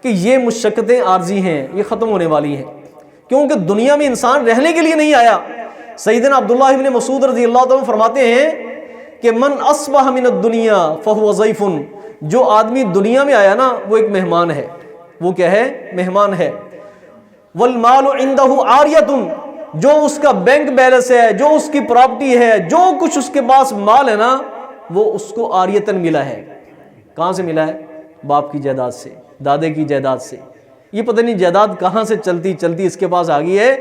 کہ یہ مشقتیں عارضی ہیں، یہ ختم ہونے والی ہیں، کیونکہ دنیا میں انسان رہنے کے لیے نہیں آیا۔ سیدنا عبداللہ ابن مسعود رضی اللہ عنہ فرماتے ہیں کہ من اصبح من الدنیا فہو ضیف، جو آدمی دنیا میں آیا نا وہ ایک مہمان ہے۔ وہ کیا ہے؟ مہمان ہے۔ والمال عنده عاریۃ، جو اس کا بینک بیلنس ہے، جو اس کی پراپرٹی ہے، جو کچھ اس کے پاس مال ہے نا، وہ اس کو عاریتاً ملا ہے۔ کہاں سے ملا ہے؟ باپ کی جائیداد سے، دادے کی جائیداد سے۔ یہ پتہ نہیں جائیداد کہاں سے چلتی چلتی اس کے پاس آ گئی ہے۔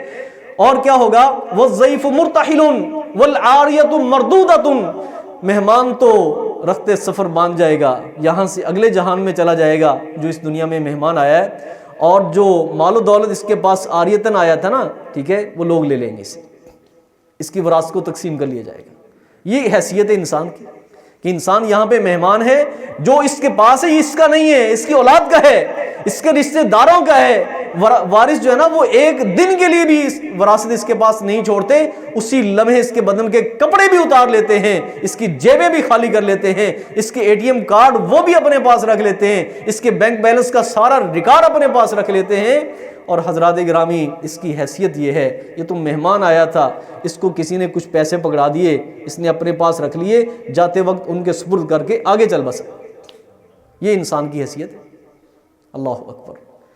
اور کیا ہوگا؟ والضیف مرتحل والعاریۃ مردودۃ، مہمان تو رخت سفر باندھ جائے گا، یہاں سے اگلے جہان میں چلا جائے گا جو اس دنیا میں مہمان آیا ہے، اور جو مال و دولت اس کے پاس عاریتاً آیا تھا نا، ٹھیک ہے، وہ لوگ لے لیں گے اسے، اس کی وراثت کو تقسیم کر لیا جائے گا۔ یہ حیثیت ہے انسان کی کہ انسان یہاں پہ مہمان ہے، جو اس کے پاس ہے یہ اس کا نہیں ہے، اس کی اولاد کا ہے، اس کے رشتہ داروں کا ہے۔ وارث جو ہے نا وہ ایک دن کے لیے بھی وراثت اس کے پاس نہیں چھوڑتے، اسی لمحے اس کے بدن کے کپڑے بھی اتار لیتے ہیں، اس کی جیبیں بھی خالی کر لیتے ہیں، اس کے ATM کارڈ وہ بھی اپنے پاس رکھ لیتے ہیں، اس کے بینک بیلنس کا سارا ریکارڈ اپنے پاس رکھ لیتے ہیں۔ اور حضرات گرامی، اس کی حیثیت یہ ہے، یہ تو مہمان آیا تھا، اس کو کسی نے کچھ پیسے پکڑا دیے، اس نے اپنے پاس رکھ لیے، جاتے وقت ان کے سپرد کر کے آگے چل بسا۔ یہ انسان کی حیثیت ہے۔ اللہ اکبر۔